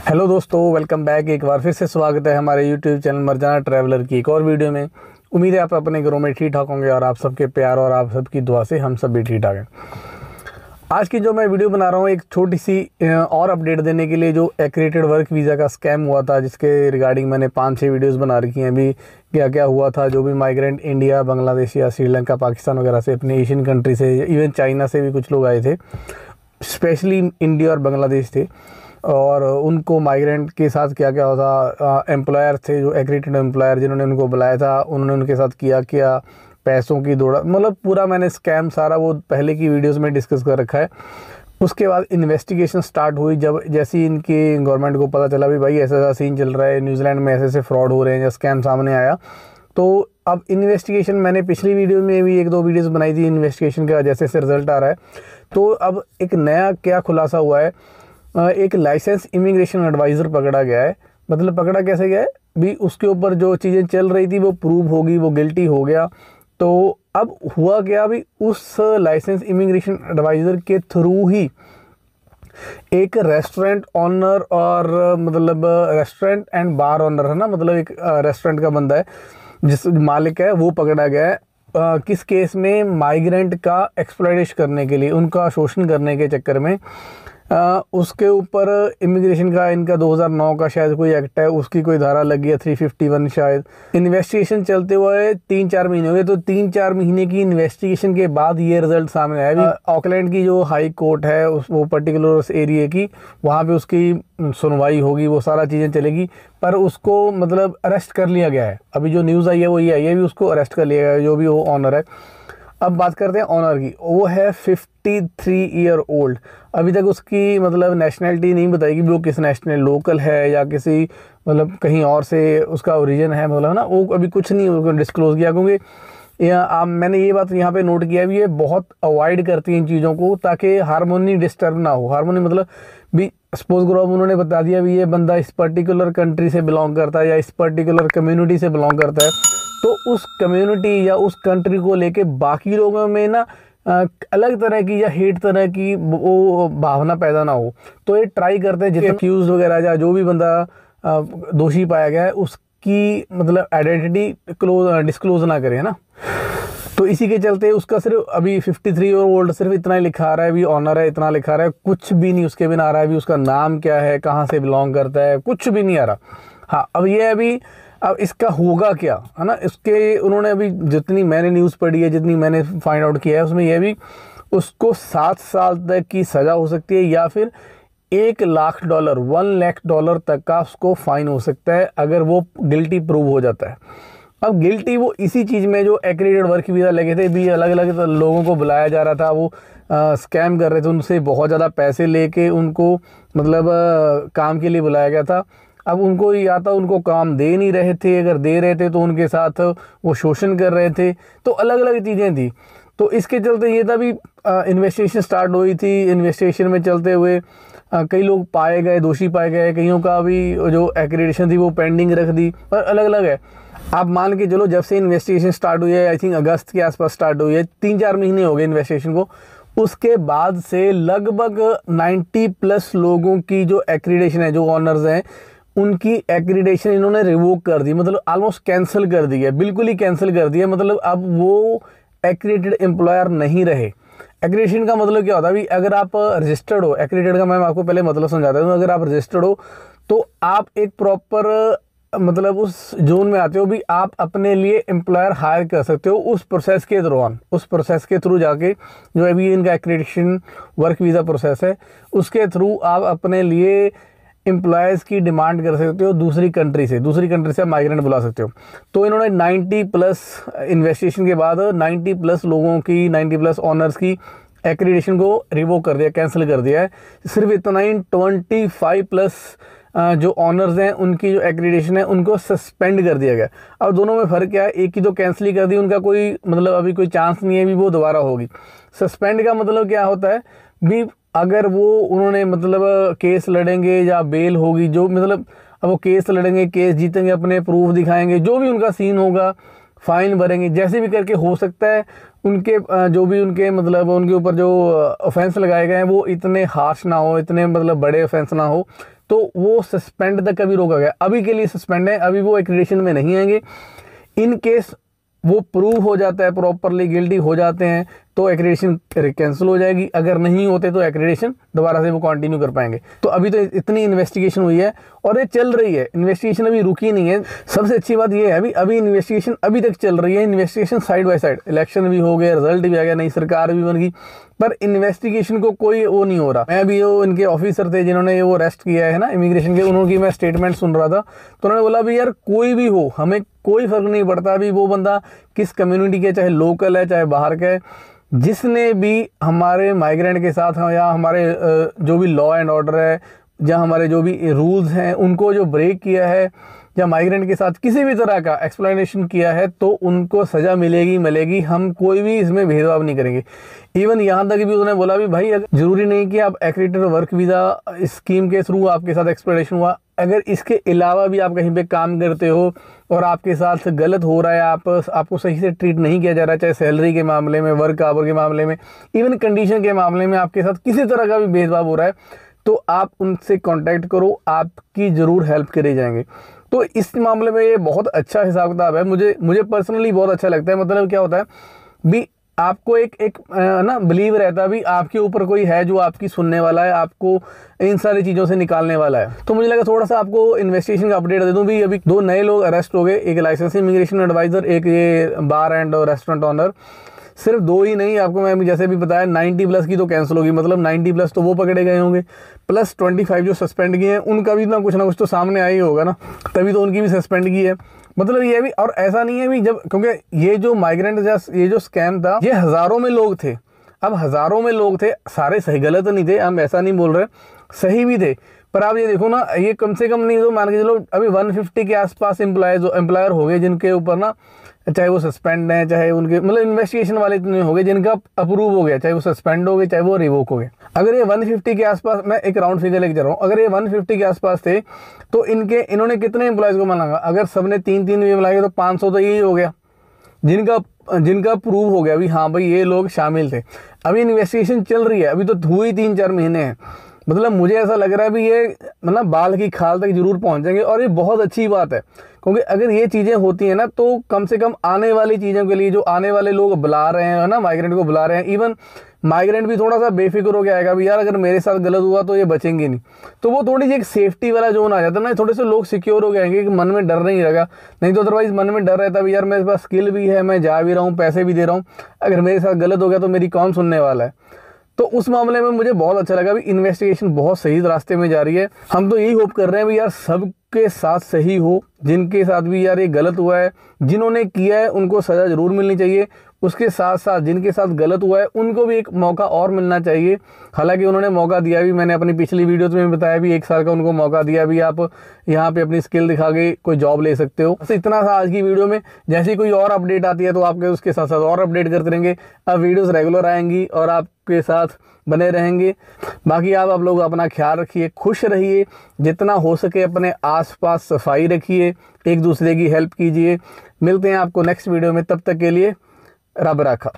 Hello दोस्तों, welcome back. एक बार फिर से स्वागत है हमारे यूट्यूब चैनल मर्जाना ट्रैवलर की एक और वीडियो में। उम्मीद है आप अपने घरों में ठीक ठाक होंगे और आप सबके प्यार और आप सबकी दुआ से हम सब भी ठीक ठाक हैं। आज की जो मैं वीडियो बना रहा हूँ एक छोटी सी और अपडेट देने के लिए, जो एक्रेडिटेड वर्क वीज़ा का स्कैम हुआ था, जिसके रिगार्डिंग मैंने 5-6 वीडियोस बना रखी हैं। अभी क्या क्या हुआ था, जो भी माइग्रेंट इंडिया, बांग्लादेश या श्रीलंका, पाकिस्तान वगैरह से, अपने एशियन कंट्री से, इवन चाइना से भी कुछ लोग आए थे, स्पेशली इंडिया और बांग्लादेश थे। और उनको माइग्रेंट के साथ क्या क्या होता, एम्प्लॉयर थे जो एक्रेडिटेड एम्प्लॉयर जिन्होंने उनको बुलाया था, उन्होंने उनके साथ किया क्या, पैसों की दौड़, मतलब पूरा मैंने स्कैम सारा वो पहले की वीडियोस में डिस्कस कर रखा है। उसके बाद इन्वेस्टिगेशन स्टार्ट हुई, जब जैसे ही इनकी गवर्नमेंट को पता चला भी भाई ऐसा ऐसा सीन चल रहा है, न्यूजीलैंड में ऐसे ऐसे फ्रॉड हो रहे हैं, या स्कैम सामने आया, तो अब इन्वेस्टिगेशन, मैंने पिछली वीडियो में भी 1-2 वीडियोस बनाई थी इन्वेस्टिगेशन का, जैसे से रिजल्ट आ रहा है। तो अब एक नया क्या खुलासा हुआ है, एक लाइसेंस इमिग्रेशन एडवाइज़र पकड़ा गया है। मतलब पकड़ा कैसे गया है भी, उसके ऊपर जो चीज़ें चल रही थी वो प्रूव होगी, वो गिल्टी हो गया। तो अब हुआ क्या भी, उस लाइसेंस इमिग्रेशन एडवाइज़र के थ्रू ही एक रेस्टोरेंट ऑनर और मतलब रेस्टोरेंट एंड बार ऑनर है ना, मतलब एक रेस्टोरेंट का बंदा है जिस मालिक है, वो पकड़ा गया है। किस केस में, माइग्रेंट का एक्सप्लॉइटेशन करने के लिए, उनका शोषण करने के चक्कर में। उसके ऊपर इमिग्रेशन का इनका 2009 का शायद कोई एक्ट है, उसकी कोई धारा लगी है 351 शायद। इन्वेस्टिगेशन चलते हुए 3-4 महीने हो गए, तो 3-4 महीने की इन्वेस्टिगेशन के बाद ये रिजल्ट सामने आया। ऑकलैंड की जो हाई कोर्ट है, उस वो पर्टिकुलर उस एरिया की, वहाँ पे उसकी सुनवाई होगी, वो सारा चीज़ें चलेगी। पर उसको मतलब अरेस्ट कर लिया गया है। अभी जो न्यूज़ आई है वो ये आई है भी, उसको अरेस्ट कर लिया गया है, जो भी वो ऑनर है। अब बात करते हैं ऑनर की। वो है 53 ईयर ओल्ड। अभी तक उसकी मतलब नेशनैलिटी नहीं बताएगी भी वो किस नेशनल, लोकल है या किसी मतलब कहीं और से उसका ओरिजिन है, मतलब ना, वो अभी कुछ नहीं डिस्क्लोज किया। क्योंकि मैंने ये बात यहाँ पे नोट किया भी, ये बहुत अवॉइड करती हैं इन चीज़ों को, ताकि हारमोनी डिस्टर्ब ना हो। हारमोनी मतलब भी सपोज करो, उन्होंने बता दिया भी ये बंदा इस पर्टिकुलर कंट्री से बिलोंग करता है या इस पर्टिकुलर कम्युनिटी से बिलोंग करता है, तो उस कम्युनिटी या उस कंट्री को लेके बाकी लोगों में ना अलग तरह की या हेट तरह की वो भावना पैदा ना हो। तो ये ट्राई करते हैं जितने एक्यूज वगैरह या जो भी बंदा दोषी पाया गया है, उसकी मतलब आइडेंटिटी डिस्क्लोज ना करे, है ना। तो इसी के चलते उसका सिर्फ अभी 53 ईयर ओल्ड सिर्फ इतना ही लिखा आ रहा है भी, ऑनर है, इतना लिखा आ रहा है, कुछ भी नहीं उसके बिना आ रहा है भी उसका नाम क्या है, कहाँ से बिलोंग करता है, कुछ भी नहीं आ रहा। हाँ, अब ये अभी, अब इसका होगा क्या, है ना। इसके उन्होंने अभी जितनी मैंने न्यूज़ पढ़ी है, जितनी मैंने फाइंड आउट किया है, उसमें यह भी उसको 7 साल तक की सज़ा हो सकती है, या फिर $1 लाख तक का उसको फाइन हो सकता है अगर वो गिल्टी प्रूव हो जाता है। अब गिल्टी वो इसी चीज़ में, जो एक्रेडिटेड वर्क वीज़ा लगे थे भी, अलग अलग लोगों को बुलाया जा रहा था, वो स्कैम कर रहे थे, उनसे बहुत ज़्यादा पैसे लेके उनको मतलब काम के लिए बुलाया गया था। अब उनको या तो उनको काम दे नहीं रहे थे, अगर दे रहे थे तो उनके साथ वो शोषण कर रहे थे, तो अलग अलग चीज़ें थी। तो इसके चलते ये था भी, इन्वेस्टिगेशन स्टार्ट हुई थी। इन्वेस्टिगेशन में चलते हुए कई लोग पाए गए, दोषी पाए गए, कईयों का भी जो एक्रेडिटेशन थी वो पेंडिंग रख दी, पर अलग अलग है। आप मान के चलो, जब से इन्वेस्टिगेशन स्टार्ट हुई है, आई थिंक अगस्त के आसपास स्टार्ट हुई है, 3-4 महीने हो गए इन्वेस्टिगेशन को। उसके बाद से लगभग 90+ लोगों की जो एक्रेडिटेशन है, जो ऑनर्स हैं, उनकी एक्रेडिटेशन इन्होंने रिवोक कर दी, मतलब ऑलमोस्ट कैंसिल कर दी है, बिल्कुल ही कैंसिल कर दिया। मतलब अब वो एक्रेडिटेड एम्प्लॉयर नहीं रहे। एक्रेडिटेशन का मतलब क्या होता है, अभी अगर आप रजिस्टर्ड हो, एक्रेडिटेड का मैं आपको पहले मतलब समझाता हूँ। अगर आप रजिस्टर्ड हो तो आप एक प्रॉपर मतलब उस जोन में आते हो भी, आप अपने लिए एम्प्लॉयर हायर कर सकते हो उस प्रोसेस के दौरान, उस प्रोसेस के थ्रू जाके, जो अभी इनका एक्रेडिटेशन वर्क वीज़ा प्रोसेस है, उसके थ्रू आप अपने लिए एम्प्लॉयज़ की डिमांड कर सकते हो। दूसरी कंट्री से आप माइग्रेंट बुला सकते हो। तो इन्होंने 90+ इन्वेस्टिगेशन के बाद 90+ लोगों की, 90+ ऑनर्स की एक्रेडिटेशन को रिवोक कर दिया, कैंसिल कर दिया है। सिर्फ इतना ही 25+ जो ऑनर्स हैं उनकी जो एक्रेडिटेशन है उनको सस्पेंड कर दिया गया। अब दोनों में फ़र्क क्या है, एक की तो कैंसिल कर दी, उनका कोई मतलब अभी कोई चांस नहीं है भी वो दोबारा होगी। सस्पेंड का मतलब क्या होता है भी, अगर वो उन्होंने मतलब केस लड़ेंगे या बेल होगी, जो मतलब अब वो केस लड़ेंगे, केस जीतेंगे, अपने प्रूफ दिखाएंगे, जो भी उनका सीन होगा, फ़ाइन भरेंगे, जैसे भी करके हो सकता है उनके जो भी उनके मतलब उनके ऊपर जो ऑफेंस लगाए गए हैं वो इतने हार्श ना हो, इतने मतलब बड़े ऑफेंस ना हो, तो वो सस्पेंड तक कभी रोका गया, अभी के लिए सस्पेंड है, अभी वो एक्रेडिटेशन में नहीं आएंगे। इन केस वो प्रूव हो जाता है, प्रॉपरली गिल्टी हो जाते हैं, तो एक्रेडिटेशन कैंसिल हो जाएगी। अगर नहीं होते तो एक्रेडिटेशन दोबारा से वो कंटिन्यू कर पाएंगे। तो अभी तो इतनी इन्वेस्टिगेशन हुई है और ये चल रही है, इन्वेस्टिगेशन अभी रुकी नहीं है। सबसे अच्छी बात ये है अभी इन्वेस्टिगेशन अभी तक चल रही है, investigation side by side, election भी हो गया, रिजल्ट भी आ गया, नई सरकार भी बन गई, पर इन्वेस्टिगेशन को कोई वो नहीं हो रहा। मैं भी वो इनके ऑफिसर थे जिन्होंने वो अरेस्ट किया है ना इमिग्रेशन के, उन्होंने मैं स्टेटमेंट सुन रहा था, तो उन्होंने बोला भी यार कोई भी हो, हमें कोई फर्क नहीं पड़ता अभी वो बंदा किस कम्युनिटी के, चाहे लोकल है चाहे बाहर का है, जिसने भी हमारे माइग्रेंट के साथ या हमारे जो भी लॉ एंड ऑर्डर है या हमारे जो भी रूल्स हैं उनको जो ब्रेक किया है या माइग्रेंट के साथ किसी भी तरह का एक्सप्लेनेशन किया है, तो उनको सज़ा मिलेगी। हम कोई भी इसमें भेदभाव नहीं करेंगे। इवन यहाँ तक भी उन्होंने बोला भी भाई ज़रूरी नहीं कि आप एक्रेडिटेड वर्क वीज़ा स्कीम के थ्रू आपके साथ एक्सप्लेनेशन हुआ, अगर इसके अलावा भी आप कहीं पे काम करते हो और आपके साथ गलत हो रहा है, आपको सही से ट्रीट नहीं किया जा रहा है, चाहे सैलरी के मामले में, वर्क आवर के मामले में, इवन कंडीशन के मामले में आपके साथ किसी तरह का भी भेदभाव हो रहा है, तो आप उनसे कांटेक्ट करो, आपकी ज़रूर हेल्प करे जाएंगे। तो इस मामले में ये बहुत अच्छा हिसाब किताब है, मुझे पर्सनली बहुत अच्छा लगता है। मतलब क्या होता है भी आपको एक ना बिलीव रहता है भी आपके ऊपर कोई है जो आपकी सुनने वाला है, आपको इन सारी चीज़ों से निकालने वाला है। तो मुझे लगा थोड़ा सा आपको इन्वेस्टिगेशन का अपडेट दे दूं भी। अभी 2 नए लोग अरेस्ट हो गए, एक लाइसेंस इमिग्रेशन एडवाइज़र, एक ये बार एंड रेस्टोरेंट ऑनर। सिर्फ 2 ही नहीं, आपको मैं जैसे भी बताया 90 प्लस की तो कैंसिल होगी, मतलब 90 प्लस तो वो पकड़े गए होंगे, प्लस 25 जो सस्पेंड किए हैं उनका भी ना कुछ तो सामने आ ही होगा ना, तभी तो उनकी भी सस्पेंड की है। मतलब ये भी, और ऐसा नहीं है भी जब, क्योंकि ये जो माइग्रेंट ये जो स्कैम था ये हज़ारों में लोग थे। अब हज़ारों में लोग थे, सारे सही गलत नहीं थे, हम ऐसा नहीं बोल रहे, सही भी थे, पर आप ये देखो ना, ये कम से कम नहीं तो मान के चलो अभी 150 के आसपास एम्प्लॉयर हो गए जिनके ऊपर ना, चाहे वो सस्पेंड हैं, चाहे उनके मतलब इन्वेस्टिगेशन वाले इतने हो गए जिनका अप्रूव हो गया, चाहे वो सस्पेंड हो गए चाहे वो रिवोक हो गए। अगर ये 150 के आसपास, मैं एक राउंड फिगर लेके जा रहा हूँ, अगर ये 150 के आसपास थे तो इन्होंने कितने एम्प्लॉयज़ को मांगा? अगर सबने 3-3 भी मिलाए तो 500 तो यही हो गया जिनका प्रूव हो गया भी हाँ भाई ये लोग शामिल थे। अभी इन्वेस्टिगेशन चल रही है, अभी तो हुई 3-4 महीने हैं। मतलब मुझे ऐसा लग रहा है भी ये मतलब बाल की खाल तक जरूर पहुंचेंगे, और ये बहुत अच्छी बात है, क्योंकि अगर ये चीज़ें होती हैं ना तो कम से कम आने वाली चीज़ों के लिए जो आने वाले लोग बुला रहे हैं ना, माइग्रेंट को बुला रहे हैं, इवन माइग्रेंट भी थोड़ा सा बेफिक्र हो गया आएगा भी यार अगर मेरे साथ गलत हुआ तो ये बचेंगे नहीं, तो वो थोड़ी सी एक सेफ्टी वाला जोन आ जाता है ना, थोड़े से लोग सिक्योर हो गए कि मन में डर नहीं रहेगा। नहीं तो अदरवाइज मन में डर रहता है भी यार मेरे पास स्किल भी है, मैं जा भी रहा हूँ, पैसे भी दे रहा हूँ, अगर मेरे साथ गलत हो गया तो मेरी कौन सुनने वाला है। तो उस मामले में मुझे बहुत अच्छा लगा भी इन्वेस्टिगेशन बहुत सही रास्ते में जा रही है। हम तो यही होप कर रहे हैं भी यार सबके साथ सही हो, जिनके साथ भी यार ये गलत हुआ है, जिन्होंने किया है उनको सज़ा ज़रूर मिलनी चाहिए, उसके साथ साथ जिनके साथ गलत हुआ है उनको भी एक मौका और मिलना चाहिए। हालांकि उन्होंने मौका दिया भी, मैंने अपनी पिछली वीडियोज़ में बताया भी 1 साल का उनको मौका दिया भी, आप यहाँ पे अपनी स्किल दिखा के कोई जॉब ले सकते हो। तो इतना था आज की वीडियो में, जैसे कोई और अपडेट आती है तो आपके उसके साथ साथ और अपडेट करते रहेंगे। अब वीडियोज़ रेगुलर आएंगी और आपके साथ बने रहेंगे। बाकी आप लोग अपना ख्याल रखिए, खुश रहिए, जितना हो सके अपने आसपास सफाई रखिए, एक दूसरे की हेल्प कीजिए। मिलते हैं आपको नेक्स्ट वीडियो में, तब तक के लिए रब रखा।